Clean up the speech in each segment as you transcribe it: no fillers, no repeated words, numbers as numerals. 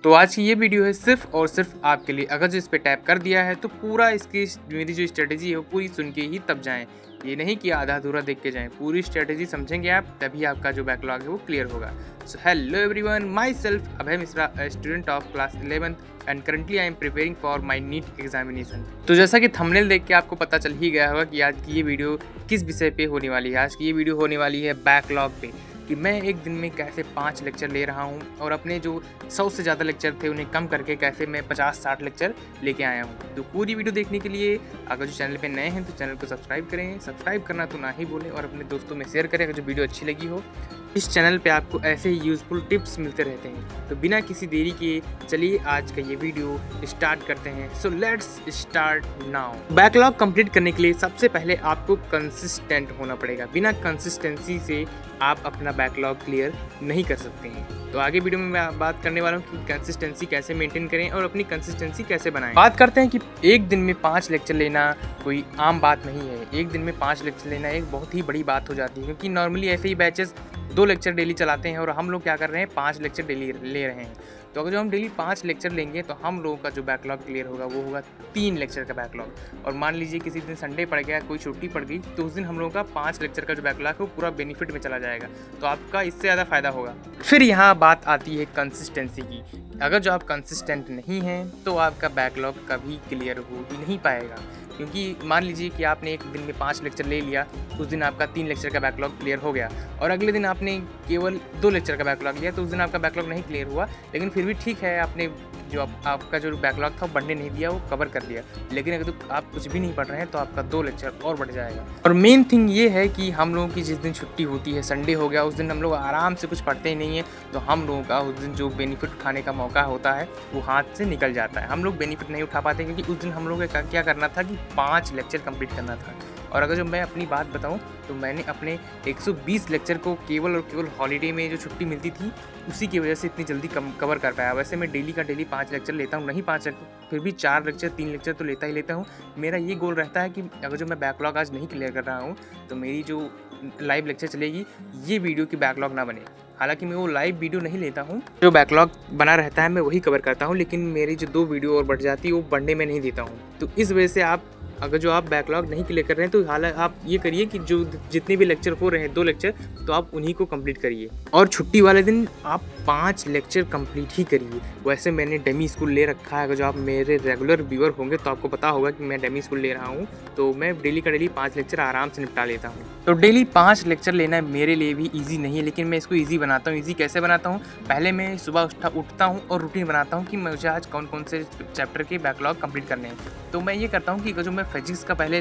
तो आज की ये वीडियो है सिर्फ और सिर्फ आपके लिए। अगर जो इस पे टैप कर दिया है तो पूरा इसकी मेरी जो स्ट्रेटेजी है वो पूरी सुन के ही तब जाएं। ये नहीं कि आधा अधूरा देख के जाएं, पूरी स्ट्रेटेजी समझेंगे आप तभी आपका जो बैकलॉग है वो क्लियर होगा। So hello everyone, myself Abhay Mishra, student of class 11th and currently I am preparing for my NEET examination. तो जैसा कि थंबनेल देख के आपको पता चल ही गया होगा कि आज की ये वीडियो किस विषय पे होने वाली है। आज की ये वीडियो होने वाली है बैकलॉग पे, कि मैं एक दिन में कैसे 5 लेक्चर ले रहा हूँ और अपने जो 100 से ज़्यादा लेक्चर थे उन्हें कम करके कैसे मैं 50-60 लेक्चर लेके आया हूँ। तो पूरी वीडियो देखने के लिए अगर जो चैनल पे नए हैं तो चैनल को सब्सक्राइब करें, सब्सक्राइब करना तो ना ही भूलें और अपने दोस्तों में शेयर करें अगर जो वीडियो अच्छी लगी हो। इस चैनल पे आपको ऐसे ही यूज़फुल टिप्स मिलते रहते हैं। तो बिना किसी देरी के चलिए आज का ये वीडियो स्टार्ट करते हैं। So let's start now. Backlog complete करने के लिए सबसे पहले आपको कंसिस्टेंट होना पड़ेगा। बिना कंसिस्टेंसी से आप अपना बैकलॉग क्लियर नहीं कर सकते हैं। तो आगे वीडियो में मैं बात करने वाला हूँ कि कंसिस्टेंसी कैसे मेंटेन करें और अपनी कंसिस्टेंसी कैसे बनाएं। बात करते हैं कि एक दिन में 5 लेक्चर लेना कोई आम बात नहीं है। एक दिन में 5 लेक्चर लेना एक बहुत ही बड़ी बात हो जाती है, क्योंकि नॉर्मली ऐसे ही बैचेस 2 लेक्चर डेली चलाते हैं और हम लोग क्या कर रहे हैं 5 लेक्चर डेली ले रहे हैं। तो अगर जो हम डेली 5 लेक्चर लेंगे तो हम लोगों का जो बैकलॉग क्लियर होगा वो होगा 3 लेक्चर का बैकलॉग। और मान लीजिए किसी दिन संडे पड़ गया, कोई छुट्टी पड़ गई, तो उस दिन हम लोगों का 5 लेक्चर का जो बैकलॉग है वो पूरा बेनिफिट में चला जाएगा। तो आपका इससे ज़्यादा फ़ायदा होगा। फिर यहाँ बात आती है कंसिस्टेंसी की। अगर जो आप कंसिस्टेंट नहीं हैं तो आपका बैकलॉग कभी क्लियर हो ही नहीं पाएगा। क्योंकि मान लीजिए कि आपने एक दिन में 5 लेक्चर ले लिया, उस दिन आपका 3 लेक्चर का बैकलॉग क्लियर हो गया और अगले दिन आपने केवल 2 लेक्चर का बैकलॉग लिया, तो उस दिन आपका बैकलॉग नहीं क्लियर हुआ। लेकिन फिर भी ठीक है, आपने जो आपका जो बैकलॉग था वो बढ़ने नहीं दिया, वो कवर कर दिया। लेकिन अगर तो आप कुछ भी नहीं पढ़ रहे हैं तो आपका 2 लेक्चर और बढ़ जाएगा। और मेन थिंग ये है कि हम लोगों की जिस दिन छुट्टी होती है, संडे हो गया, उस दिन हम लोग आराम से कुछ पढ़ते ही नहीं है, तो हम लोगों का उस दिन जो बेनिफिट उठाने का मौका होता है वो हाथ से निकल जाता है। हम लोग बेनिफिट नहीं उठा पाते क्योंकि उस दिन हम लोगों को क्या करना था कि 5 लेक्चर कंप्लीट करना था। और अगर जो मैं अपनी बात बताऊं तो मैंने अपने 120 लेक्चर को केवल और केवल हॉलीडे में जो छुट्टी मिलती थी उसी की वजह से इतनी जल्दी कवर कर पाया। वैसे मैं डेली का डेली 5 लेक्चर लेता हूं, नहीं 5 लेक्चर, फिर भी 4 लेक्चर 3 लेक्चर तो लेता ही लेता हूं। मेरा ये गोल रहता है कि अगर जो मैं बैकलॉग आज नहीं क्लियर कर रहा हूँ तो मेरी जो लाइव लेक्चर चलेगी ये वीडियो की बैकलॉग ना बने। हालांकि मैं वो लाइव वीडियो नहीं लेता हूँ, जो बैकलॉग बना रहता है मैं वही कवर करता हूँ, लेकिन मेरी जो 2 वीडियो और बढ़ जाती है वो बढ़ने में नहीं देता हूँ। तो इस वजह से आप अगर जो आप बैकलॉग नहीं क्लियर कर रहे हैं तो हालांकि आप ये करिए कि जो जितने भी लेक्चर हो रहे हैं 2 लेक्चर, तो आप उन्हीं को कंप्लीट करिए और छुट्टी वाले दिन आप 5 लेक्चर कंप्लीट ही करिए। वैसे मैंने डेमी स्कूल ले रखा है। अगर जो आप मेरे रेगुलर व्यूअर होंगे तो आपको पता होगा कि मैं डेमी स्कूल ले रहा हूँ, तो मैं डेली का डेली 5 लेक्चर आराम से निपटा लेता हूँ। तो डेली 5 लेक्चर लेना मेरे लिए भी ईजी नहीं है, लेकिन मैं इसको ईजी बनाता हूँ। ईजी कैसे बनाता हूँ? पहले मैं सुबह उठता हूँ और रूटीन बनाता हूँ कि मुझे आज कौन कौन से चैप्टर के बैकलॉग कंप्लीट करने हैं। तो मैं ये करता हूँ कि अगर जो मैं फिजिक्स का पहले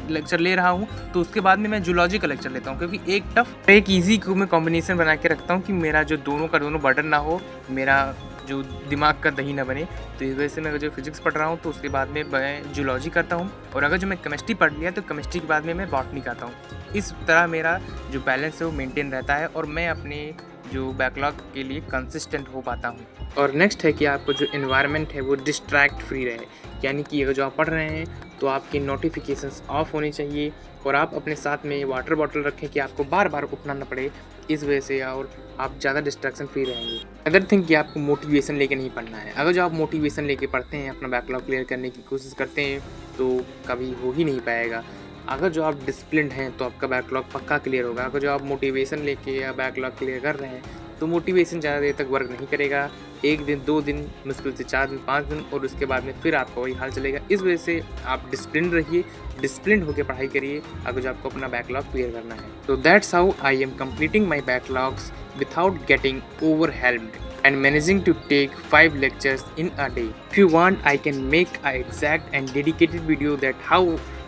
लेक्चर ले रहा हूँ तो उसके बाद में मैं जूलॉजी का लेक्चर लेता हूँ, क्योंकि एक टफ एक ईजी को मैं कॉम्बिनेशन बना के रखता हूँ कि मेरा जो दोनों का दोनों बर्डन ना हो, मेरा जो दिमाग का दही ना बने। तो इस वजह से मैं जो फिजिक्स पढ़ रहा हूँ तो उसके बाद में मैं जूलॉजी करता हूँ, और अगर जो मैं केमिस्ट्री पढ़ लिया तो केमिस्ट्री के बाद में मैं बॉटनी करता हूँ। इस तरह मेरा जो बैलेंस है वो मेंटेन रहता है और मैं अपने जो बैकलॉग के लिए कंसिस्टेंट हो पाता हूँ। और नेक्स्ट है कि आपको जो एनवायरनमेंट है वो डिस्ट्रैक्ट फ्री रहे, यानी कि अगर जो आप पढ़ रहे हैं तो आपकी नोटिफिकेशंस ऑफ होनी चाहिए और आप अपने साथ में वाटर बॉटल रखें कि आपको बार बार उठना ना पड़े। इस वजह से और आप ज़्यादा डिस्ट्रैक्शन फ्री रहेंगे। अदर थिंग कि आपको मोटिवेशन लेके नहीं पढ़ना है। अगर जो आप मोटिवेशन लेके पढ़ते हैं, अपना बैकलॉग क्लियर करने की कोशिश करते हैं, तो कभी हो ही नहीं पाएगा। अगर जो आप डिसिप्लिन्ड हैं तो आपका बैकलॉग पक्का क्लियर होगा। अगर जो आप मोटिवेशन लेके या बैकलॉग क्लियर कर रहे हैं तो मोटिवेशन ज़्यादा देर तक वर्क नहीं करेगा। 1 दिन 2 दिन, मुश्किल से 4 दिन 5 दिन, और उसके बाद में फिर आपका वही हाल चलेगा। इस वजह से आप डिसिप्लिन रहिए, डिसिप्लिन होकर पढ़ाई करिए अगर जो आपको अपना बैकलॉग क्लियर करना है। तो that's how I am completing my backlogs without getting overwhelmed and managing to take 5 lectures in a day. If you want, I can make an exact and dedicated video that how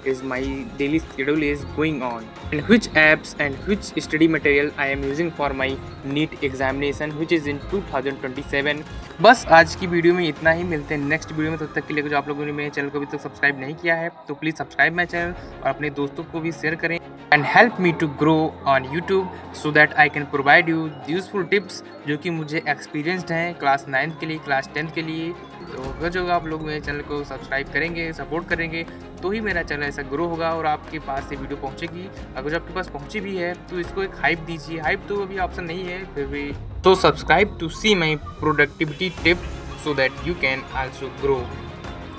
is my daily schedule is going on and which apps and which study material I am using for my NEET examination which is in 2027. बस आज की video में इतना ही। मिलते हैं next video में। तब तक के लिए जो आप लोगों ने मेरे चैनल को अभी तक सब्सक्राइब नहीं किया है तो प्लीज़ सब्सक्राइब माई चैनल और अपने दोस्तों को भी शेयर करें and help me to grow on YouTube so that I can provide you useful tips जो कि मुझे एक्सपीरियंस्ड हैं क्लास 9th के लिए, क्लास 10th के लिए। तो अगर जो आप लोग मेरे चैनल को सब्सक्राइब करेंगे, सपोर्ट करेंगे, तो ही मेरा चैनल ऐसा ग्रो होगा और आपके पास ये वीडियो पहुंचेगी। अगर जो आपके पास पहुंची भी है तो इसको एक हाइप दीजिए। हाइप तो अभी ऑप्शन नहीं है फिर भी। तो subscribe to see my productivity tip so that you can also grow.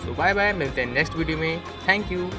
So bye bye, मिलते हैं नेक्स्ट वीडियो में। Thank you.